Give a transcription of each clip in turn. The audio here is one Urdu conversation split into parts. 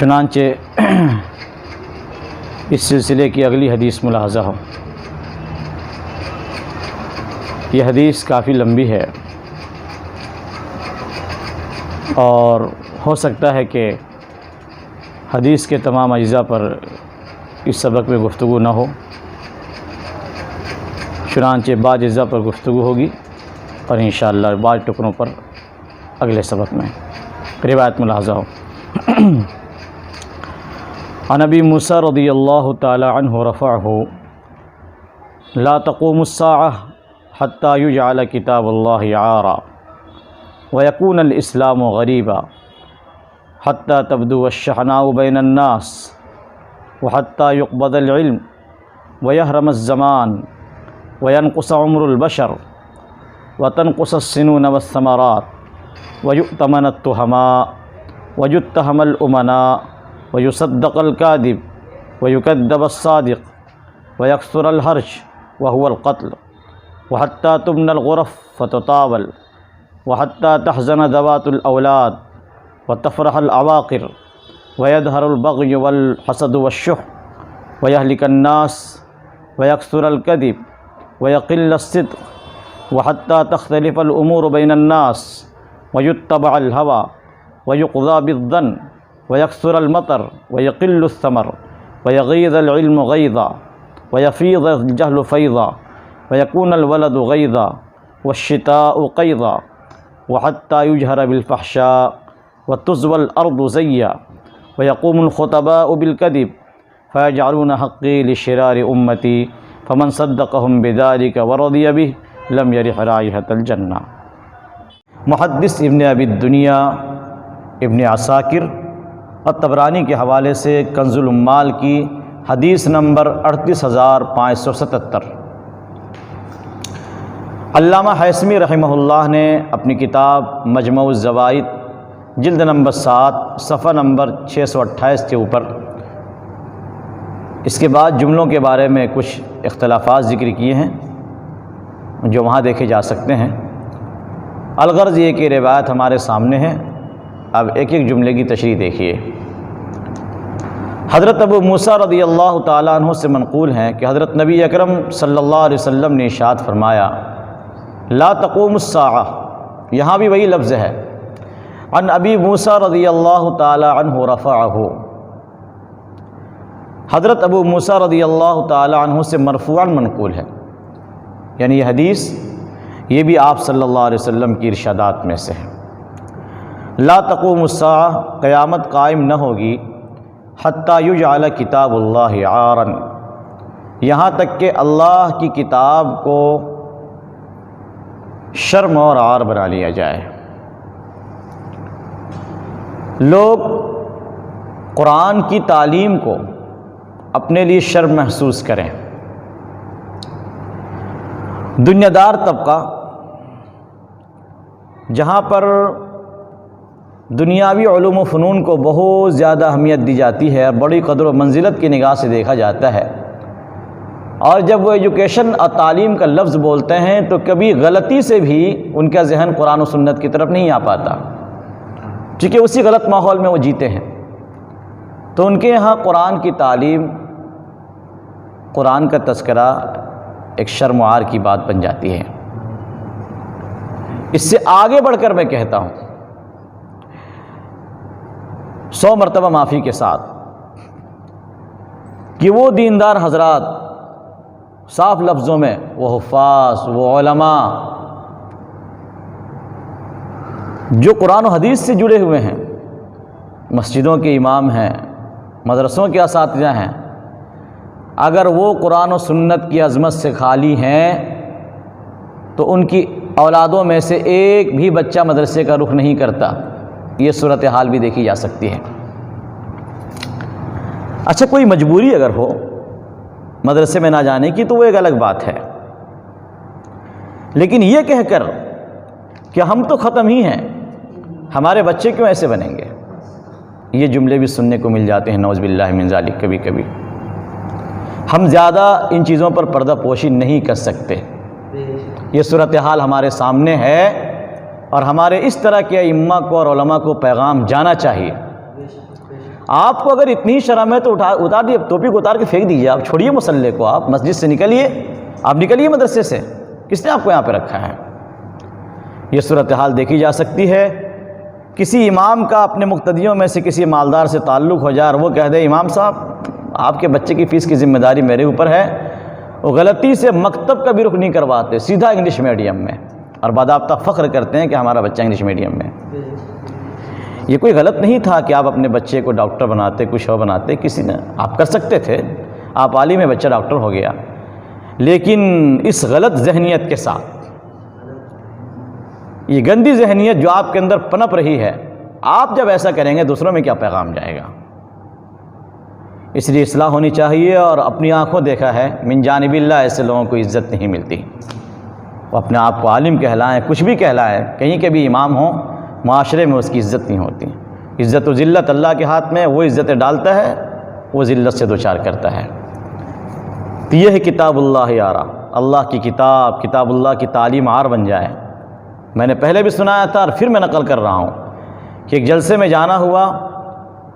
چنانچہ اس سلسلے کی اگلی حدیث ملاحظہ ہو۔ یہ حدیث کافی لمبی ہے اور ہو سکتا ہے کہ حدیث کے تمام اجزاء پر اس سبق میں گفتگو نہ ہو، چنانچہ بعض اجزاء پر گفتگو ہوگی اور انشاءاللہ بعض ٹکڑوں پر اگلے سبق میں روایت ملاحظہ ہو۔ عن ابی موسیٰ رضی اللہ تعالی عنہ رفعہ لا تقوم الساعة حتى يجعل كتاب الله عارا ويكون الإسلام غريبا حتى تبدو الشحناء بين الناس وحتى يقبض العلم ويهرم الزمان وينقص عمر البشر وتنقص السنون والثمرات ويؤتمن التهماء ويتهم الأمناء ويصدق الكاذب ويكذب الصادق ويكثر الهرج وهو القتل وحتى تبنى الغرف فتطاول وحتى تحزن ذوات الأولاد وتفرح العواقر ويظهر البغي والحسد والشح ويهلك الناس ويكثر الكذب ويقل الصدق وحتى تختلف الأمور بين الناس ويتبع الهوى ويقضى بالظن ويكثر المطر ويقل الثمر ويغيظ العلم غيظا ويفيض الجهل فيضا ويكون الولد غيظا والشتاء قيظا وحتى يجهر بالفحشاء وتزوى الأرض زيا ويقوم الخطباء بالكذب فيجعلون حقي لشرار أمتي فمن صدقهم بذلك ورضي به لم يرح رائحة الجنة۔ محدث ابن ابی الدنیا ابن عساکر الطبرانی کے حوالے سے کنز العمال کی حدیث نمبر 38577۔ علامہ حیثمی رحمہ اللہ نے اپنی کتاب مجموع الزوائد جلد نمبر 7 صفحہ نمبر 628 کے اوپر اس کے بعد جملوں کے بارے میں کچھ اختلافات ذکر کیے ہیں جو وہاں دیکھے جا سکتے ہیں۔ الغرض یہ کہ روایت ہمارے سامنے ہے، اب ایک ایک جملے کی تشریح دیکھیے۔ حضرت ابو موسیٰ رضی اللہ تعالیٰ عنہ سے منقول ہیں کہ حضرت نبی اکرم صلی اللہ علیہ وسلم نے ارشاد فرمایا لا تقوم الساعہ، یہاں بھی وہی لفظ ہے۔ عن ابی موسیٰ رضی اللہ تعالیٰ عنہ رفعہ، حضرت ابو موسیٰ رضی اللہ تعالیٰ عنہ سے مرفوعاً منقول ہے، یعنی یہ حدیث یہ بھی آپ صلی اللہ علیہ وسلم کی ارشادات میں سے ہے۔ لا تقوم الساعہ، قیامت قائم نہ ہوگی، حتی یجعل کتاب اللہ عارا، یہاں تک کہ اللہ کی کتاب کو شرم اور عار بنا لیا جائے۔ لوگ قرآن کی تعلیم کو اپنے لیے شرم محسوس کریں۔ دنیا دار طبقہ جہاں پر دنیاوی علوم و فنون کو بہت زیادہ اہمیت دی جاتی ہے اور بڑی قدر و منزلت کی نگاہ سے دیکھا جاتا ہے، اور جب وہ ایجوکیشن اور تعلیم کا لفظ بولتے ہیں تو کبھی غلطی سے بھی ان کا ذہن قرآن و سنت کی طرف نہیں آ پاتا، چونکہ اسی غلط ماحول میں وہ جیتے ہیں۔ تو ان کے یہاں قرآن کی تعلیم، قرآن کا تذکرہ ایک شرم و عار کی بات بن جاتی ہے۔ اس سے آگے بڑھ کر میں کہتا ہوں 100 مرتبہ معافی کے ساتھ کہ وہ دیندار حضرات صاف لفظوں میں، وہ حفاظ، وہ علماء جو قرآن و حدیث سے جڑے ہوئے ہیں، مسجدوں کے امام ہیں، مدرسوں کے اساتذہ ہیں، اگر وہ قرآن و سنت کی عظمت سے خالی ہیں تو ان کی اولادوں میں سے ایک بھی بچہ مدرسے کا رخ نہیں کرتا۔ یہ صورتحال بھی دیکھی جا سکتی ہے۔ اچھا، کوئی مجبوری اگر ہو مدرسے میں نہ جانے کی تو وہ ایک الگ بات ہے، لیکن یہ کہہ کر کہ ہم تو ختم ہی ہیں، ہمارے بچے کیوں ایسے بنیں گے، یہ جملے بھی سننے کو مل جاتے ہیں نعوذ باللہ من ذالک۔ کبھی کبھی ہم زیادہ ان چیزوں پر پردہ پوشی نہیں کر سکتے، یہ صورتحال ہمارے سامنے ہے اور ہمارے اس طرح کے ائمہ کو اور علماء کو پیغام جانا چاہیے۔ آپ کو اگر اتنی شرم ہے تو اتار دیے، ٹوپی کو اتار کے پھینک دیجیے، آپ چھوڑیے مسلح کو، آپ مسجد سے نکلیے، آپ نکلیے مدرسے سے، کس نے آپ کو یہاں پہ رکھا ہے؟ یہ صورتحال دیکھی جا سکتی ہے۔ کسی امام کا اپنے مقتدیوں میں سے کسی مالدار سے تعلق ہو جائے اور وہ کہہ دے امام صاحب آپ کے بچے کی فیس کی ذمہ داری میرے اوپر ہے، وہ غلطی سے مکتب کا بھی رخ نہیں کرواتے، سیدھا انگلش میڈیم میں، اور باضابطہ فخر کرتے ہیں کہ ہمارا بچہ انگلش میڈیم میں۔ یہ کوئی غلط نہیں تھا کہ آپ اپنے بچے کو ڈاکٹر بناتے، کچھ اور بناتے، کسی نے آپ کر سکتے تھے، آپ عالم ہے، بچہ ڈاکٹر ہو گیا، لیکن اس غلط ذہنیت کے ساتھ، یہ گندی ذہنیت جو آپ کے اندر پنپ رہی ہے، آپ جب ایسا کریں گے دوسروں میں کیا پیغام جائے گا؟ اس لیے اصلاح ہونی چاہیے، اور اپنی آنکھوں دیکھا ہے من جانب اللہ ایسے لوگوں کو عزت نہیں ملتی، وہ اپنے آپ کو عالم کہلائیں، کچھ بھی کہلائیں، کہیں کے بھی امام ہوں، معاشرے میں اس کی عزت نہیں ہوتی۔ عزت و ذلت اللہ کے ہاتھ میں، وہ عزتیں ڈالتا ہے، وہ ذلت سے دوچار کرتا ہے۔ تو یہ ہے کتاب اللہ یارا، اللہ کی کتاب، کتاب اللہ کی تعلیم عار بن جائے۔ میں نے پہلے بھی سنایا تھا اور پھر میں نقل کر رہا ہوں کہ ایک جلسے میں جانا ہوا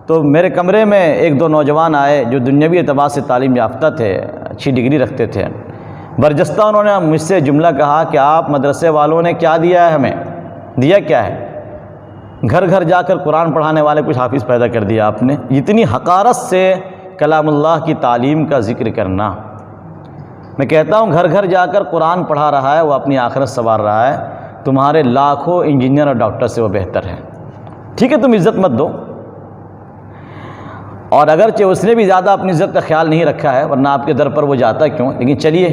تو میرے کمرے میں ایک دو نوجوان آئے جو دنیاوی اعتبار سے تعلیم یافتہ تھے، اچھی ڈگری رکھتے تھے۔ برجستہ انہوں نے مجھ سے جملہ کہا کہ آپ مدرسے والوں نے کیا دیا ہے ہمیں؟ دیا کیا ہے؟ گھر گھر جا کر قرآن پڑھانے والے کچھ حافظ پیدا کر دیا آپ نے۔ اتنی حقارت سے کلام اللہ کی تعلیم کا ذکر کرنا۔ میں کہتا ہوں گھر گھر جا کر قرآن پڑھا رہا ہے، وہ اپنی آخرت سنوار رہا ہے، تمہارے لاکھوں انجینئر اور ڈاکٹر سے وہ بہتر ہے۔ ٹھیک ہے، تم عزت مت دو، اور اگرچہ اس نے بھی زیادہ اپنی عزت کا خیال نہیں رکھا ہے، ورنہ آپ کے در پر وہ جاتا کیوں، لیکن چلیے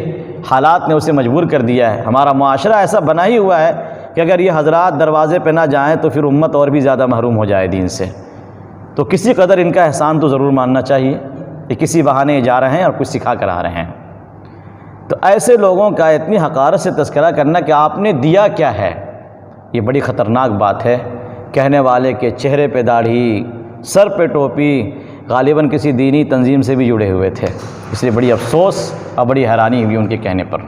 حالات نے اسے مجبور کر دیا ہے۔ ہمارا معاشرہ ایسا بنا ہی ہوا ہے کہ اگر یہ حضرات دروازے پہ نہ جائیں تو پھر امت اور بھی زیادہ محروم ہو جائے دین سے۔ تو کسی قدر ان کا احسان تو ضرور ماننا چاہیے کہ کسی بہانے یہ جا رہے ہیں اور کچھ سکھا کر آ رہے ہیں۔ تو ایسے لوگوں کا اتنی حقارت سے تذکرہ کرنا کہ آپ نے دیا کیا ہے، یہ بڑی خطرناک بات ہے۔ کہنے والے کے چہرے پہ داڑھی، سر پہ ٹوپی، غالباً کسی دینی تنظیم سے بھی جڑے ہوئے تھے، اس لیے بڑی افسوس اور بڑی حیرانی ہوئی ان کے کہنے پر۔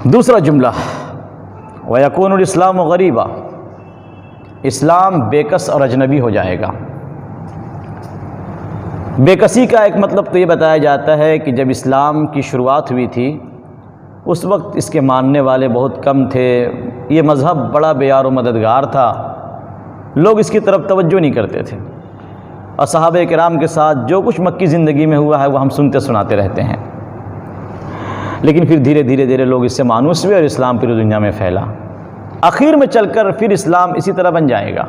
دوسرا جملہ وَيَكُونُ الْإِسْلَامُ غَرِيبًا، اسلام بے کس اور اجنبی ہو جائے گا۔ بے کسی کا ایک مطلب تو یہ بتایا جاتا ہے کہ جب اسلام کی شروعات ہوئی تھی اس وقت اس کے ماننے والے بہت کم تھے، یہ مذہب بڑا بے یار و مددگار تھا، لوگ اس کی طرف توجہ نہیں کرتے تھے، اور صحابہ کرام کے ساتھ جو کچھ مکی زندگی میں ہوا ہے وہ ہم سنتے سناتے رہتے ہیں۔ لیکن پھر دھیرے دھیرے لوگ اس سے مانوس ہوئے اور اسلام پوری دنیا میں پھیلا۔ آخر میں چل کر پھر اسلام اسی طرح بن جائے گا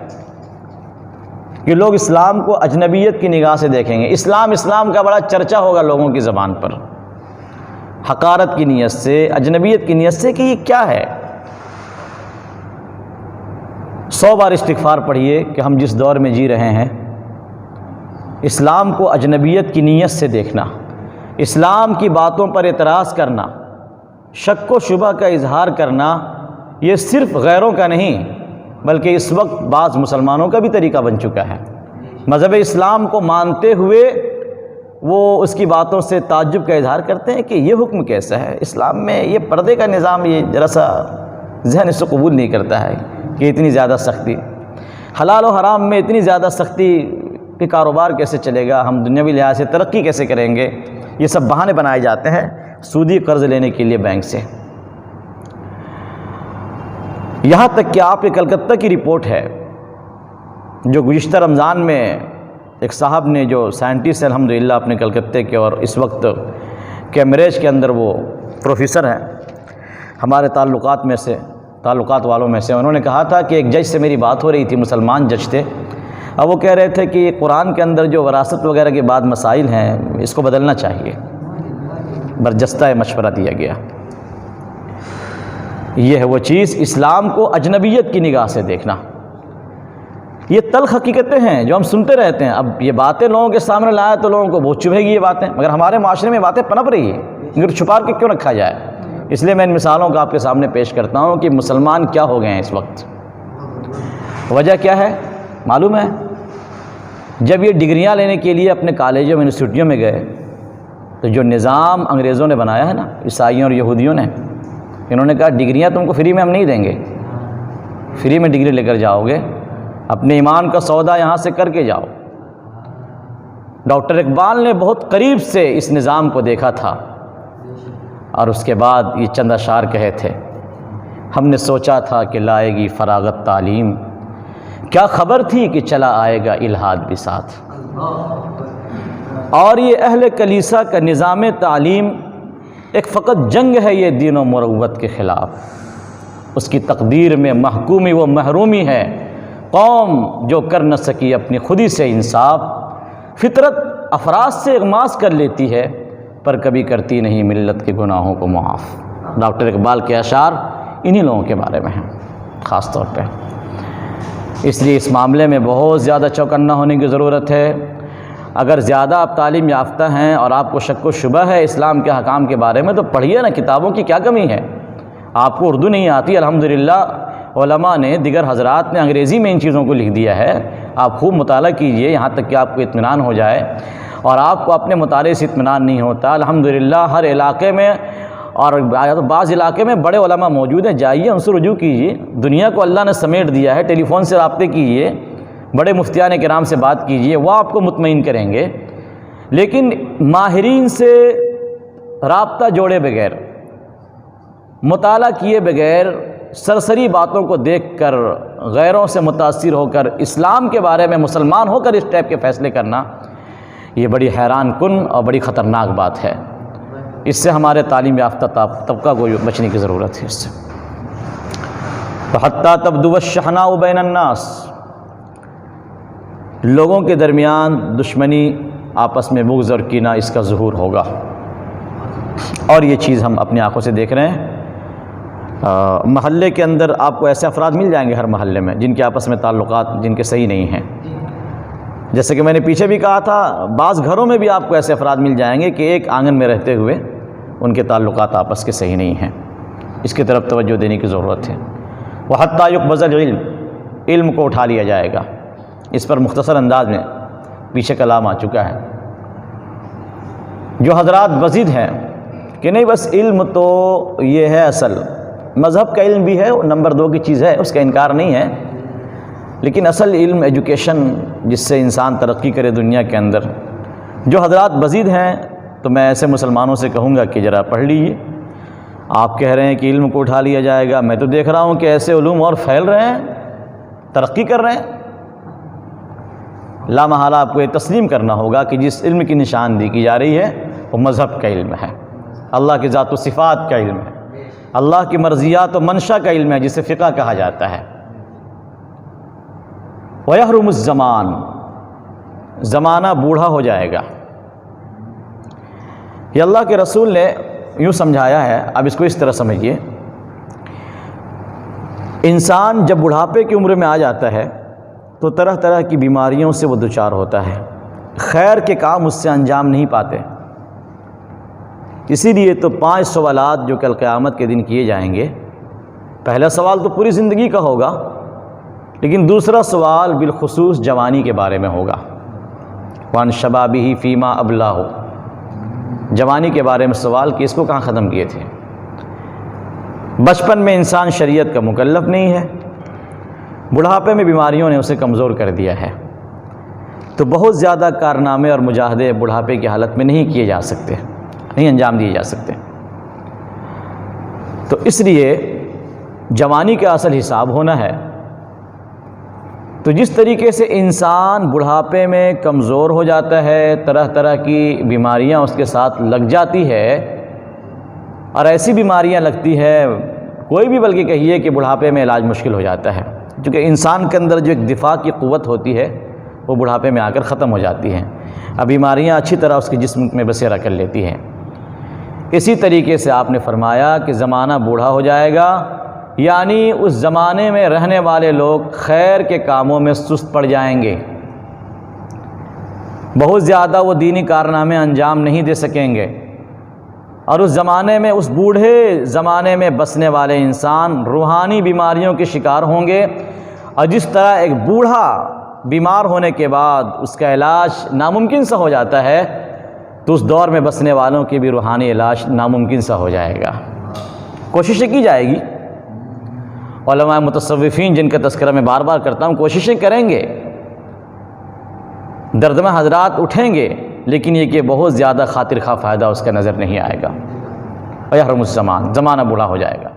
کہ لوگ اسلام کو اجنبیت کی نگاہ سے دیکھیں گے۔ اسلام کا بڑا چرچا ہوگا لوگوں کی زبان پر، حقارت کی نیت سے، اجنبیت کی نیت سے کہ یہ کیا ہے۔ 100 بار استغفار پڑھیے کہ ہم جس دور میں جی رہے ہیں، اسلام کو اجنبیت کی نیت سے دیکھنا، اسلام کی باتوں پر اعتراض کرنا، شک و شبہ کا اظہار کرنا، یہ صرف غیروں کا نہیں بلکہ اس وقت بعض مسلمانوں کا بھی طریقہ بن چکا ہے۔ مذہب اسلام کو مانتے ہوئے وہ اس کی باتوں سے تعجب کا اظہار کرتے ہیں کہ یہ حکم کیسا ہے، اسلام میں یہ پردے کا نظام، یہ ذرا سا ذہن اس کو قبول نہیں کرتا ہے کہ اتنی زیادہ سختی، حلال و حرام میں اتنی زیادہ سختی کہ کاروبار کیسے چلے گا، ہم دنیاوی لحاظ سے ترقی کیسے کریں گے۔ یہ سب بہانے بنائے جاتے ہیں سودی قرض لینے کے لیے بینک سے۔ یہاں تک کہ آپ کے کلکتہ کی رپورٹ ہے جو گزشتہ رمضان میں ایک صاحب نے، جو سائنٹسٹ الحمدللہ اپنے کلکتہ کے اور اس وقت کیمبرج کے اندر وہ پروفیسر ہیں ہمارے تعلقات والوں میں سے، انہوں نے کہا تھا کہ ایک جج سے میری بات ہو رہی تھی، مسلمان جج تھے، اور وہ کہہ رہے تھے کہ قرآن کے اندر جو وراثت وغیرہ کے بعد مسائل ہیں اس کو بدلنا چاہیے۔ برجستہ مشورہ دیا گیا۔ یہ ہے وہ چیز، اسلام کو اجنبیت کی نگاہ سے دیکھنا۔ یہ تلخ حقیقتیں ہیں جو ہم سنتے رہتے ہیں۔ اب یہ باتیں لوگوں کے سامنے لایا تو لوگوں کو بہت چبھے گی یہ باتیں، مگر ہمارے معاشرے میں باتیں پنپ رہی ہیں، مگر چھپا کے کیوں رکھا جائے؟ اس لیے میں ان مثالوں کو آپ کے سامنے پیش کرتا ہوں کہ مسلمان کیا ہو گئے ہیں اس وقت۔ وجہ کیا ہے معلوم ہے؟ جب یہ ڈگریاں لینے کے لیے اپنے کالجوں میں یونیورسٹیوں میں گئے تو جو نظام انگریزوں نے بنایا ہے نا، عیسائیوں اور یہودیوں نے، انہوں نے کہا ڈگریاں تم کو فری میں ہم نہیں دیں گے، فری میں ڈگری لے کر جاؤ گے اپنے ایمان کا سودا یہاں سے کر کے جاؤ۔ ڈاکٹر اقبال نے بہت قریب سے اس نظام کو دیکھا تھا اور اس کے بعد یہ چند اشعار کہے تھے، ہم نے سوچا تھا کہ لائے گی فراغت تعلیم، کیا خبر تھی کہ چلا آئے گا الہاد بھی ساتھ۔ اور یہ اہل کلیسا کا نظام تعلیم ایک فقط جنگ ہے یہ دین و مروت کے خلاف، اس کی تقدیر میں محکومی و محرومی ہے۔ قوم جو کر نہ سکی اپنی خودی سے انصاف، فطرت افراد سے اغماس کر لیتی ہے پر کبھی کرتی نہیں ملت کے گناہوں کو معاف۔ ڈاکٹر اقبال کے اشعار انہی لوگوں کے بارے میں ہیں خاص طور پہ۔ اس لیے اس معاملے میں بہت زیادہ چوکنا ہونے کی ضرورت ہے۔ اگر زیادہ آپ تعلیم یافتہ ہیں اور آپ کو شک و شبہ ہے اسلام کے احکام کے بارے میں تو پڑھیے نا، کتابوں کی کیا کمی ہے۔ آپ کو اردو نہیں آتی، الحمدللہ علماء نے، دیگر حضرات نے انگریزی میں ان چیزوں کو لکھ دیا ہے، آپ خوب مطالعہ کیجئے یہاں تک کہ آپ کو اطمینان ہو جائے۔ اور آپ کو اپنے مطالعے سے اطمینان نہیں ہوتا، الحمدللہ ہر علاقے میں اور بعض علاقے میں بڑے علماء موجود ہیں، جائیے ان سے رجوع کیجیے۔ دنیا کو اللہ نے سمیٹ دیا ہے، ٹیلی فون سے رابطے کیجیے، بڑے مفتیان کرام سے بات کیجیے، وہ آپ کو مطمئن کریں گے۔ لیکن ماہرین سے رابطہ جوڑے بغیر، مطالعہ کیے بغیر، سرسری باتوں کو دیکھ کر غیروں سے متاثر ہو کر اسلام کے بارے میں مسلمان ہو کر اس ٹائپ کے فیصلے کرنا، یہ بڑی حیران کن اور بڑی خطرناک بات ہے۔ اس سے ہمارے تعلیم یافتہ طبقہ کو بچنے کی ضرورت ہے۔ اس سے حتیٰ تبدو الشحناء بین الناس، لوگوں کے درمیان دشمنی، آپس میں بغض اور کینہ، اس کا ظہور ہوگا۔ اور یہ چیز ہم اپنی آنکھوں سے دیکھ رہے ہیں۔ محلے کے اندر آپ کو ایسے افراد مل جائیں گے ہر محلے میں جن کے آپس میں تعلقات جن کے صحیح نہیں ہیں۔ جیسے کہ میں نے پیچھے بھی کہا تھا، بعض گھروں میں بھی آپ کو ایسے افراد مل جائیں گے کہ ایک آنگن میں رہتے ہوئے ان کے تعلقات آپس کے صحیح نہیں ہیں۔ اس کی طرف توجہ دینے کی ضرورت ہے۔ وَحَتَّى يُقْبَضَ الْعِلْمُ، علم کو اٹھا لیا جائے گا۔ اس پر مختصر انداز میں پیچھے کلام آ چکا ہے۔ جو حضرات بزد ہیں کہ نہیں بس علم تو یہ ہے، اصل مذہب کا علم بھی ہے، نمبر 2 کی چیز ہے، اس کا انکار نہیں ہے، لیکن اصل علم ایجوکیشن جس سے انسان ترقی کرے دنیا کے اندر، جو حضرات بزد ہیں تو میں ایسے مسلمانوں سے کہوں گا کہ ذرا پڑھ لیجیے۔ آپ کہہ رہے ہیں کہ علم کو اٹھا لیا جائے گا، میں تو دیکھ رہا ہوں کہ ایسے علوم اور پھیل رہے ہیں، ترقی کر رہے ہیں۔ لا محالہ آپ کو یہ تسلیم کرنا ہوگا کہ جس علم کی نشاندہی کی جا رہی ہے وہ مذہب کا علم ہے، اللہ کی ذات و صفات کا علم ہے، اللہ کی مرضیات و منشا کا علم ہے، جسے فقہ کہا جاتا ہے۔ وَيَحْرُمُ الزَّمَانُ، زمانہ بوڑھا ہو جائے گا۔ یہ اللہ کے رسول نے یوں سمجھایا ہے، اب اس کو اس طرح سمجھیے، انسان جب بڑھاپے کی عمر میں آ جاتا ہے تو طرح طرح کی بیماریوں سے وہ دوچار ہوتا ہے، خیر کے کام اس سے انجام نہیں پاتے۔ اسی لیے تو 5 سوالات جو کل قیامت کے دن کیے جائیں گے، پہلا سوال تو پوری زندگی کا ہوگا، لیکن دوسرا سوال بالخصوص جوانی کے بارے میں ہوگا۔ وَعَنْ شَبَابِهِ فِيمَا أَبْلَاهُ، جوانی کے بارے میں سوال کہ اس کو کہاں ختم کیے تھے۔ بچپن میں انسان شریعت کا مکلف نہیں ہے، بڑھاپے میں بیماریوں نے اسے کمزور کر دیا ہے، تو بہت زیادہ کارنامے اور مجاہدے بڑھاپے کی حالت میں نہیں کیے جا سکتے، نہیں انجام دیے جا سکتے۔ تو اس لیے جوانی کا اصل حساب ہونا ہے۔ تو جس طریقے سے انسان بڑھاپے میں کمزور ہو جاتا ہے، طرح طرح کی بیماریاں اس کے ساتھ لگ جاتی ہے، اور ایسی بیماریاں لگتی ہے کوئی بھی بلکہ کہیے کہ بڑھاپے میں علاج مشکل ہو جاتا ہے، کیونکہ انسان کے اندر جو ایک دفاع کی قوت ہوتی ہے وہ بڑھاپے میں آ کر ختم ہو جاتی ہیں، اب بیماریاں اچھی طرح اس کے جسم میں بسیرا کر لیتی ہیں۔ اسی طریقے سے آپ نے فرمایا کہ زمانہ بوڑھا ہو جائے گا، یعنی اس زمانے میں رہنے والے لوگ خیر کے کاموں میں سست پڑ جائیں گے، بہت زیادہ وہ دینی کارنامے انجام نہیں دے سکیں گے، اور اس زمانے میں، اس بوڑھے زمانے میں بسنے والے انسان روحانی بیماریوں کے شکار ہوں گے، اور جس طرح ایک بوڑھا بیمار ہونے کے بعد اس کا علاج ناممکن سا ہو جاتا ہے، تو اس دور میں بسنے والوں کے بھی روحانی علاج ناممکن سا ہو جائے گا۔ کوششیں کی جائے گی، علماء متصوفین جن کا تذکرہ میں بار بار کرتا ہوں، کوششیں کریں گے، دردمہ حضرات اٹھیں گے، لیکن یہ کہ بہت زیادہ خاطر خواہ فائدہ اس کا نظر نہیں آئے گا، ویحرم الزمان، زمانہ بوڑھا ہو جائے گا۔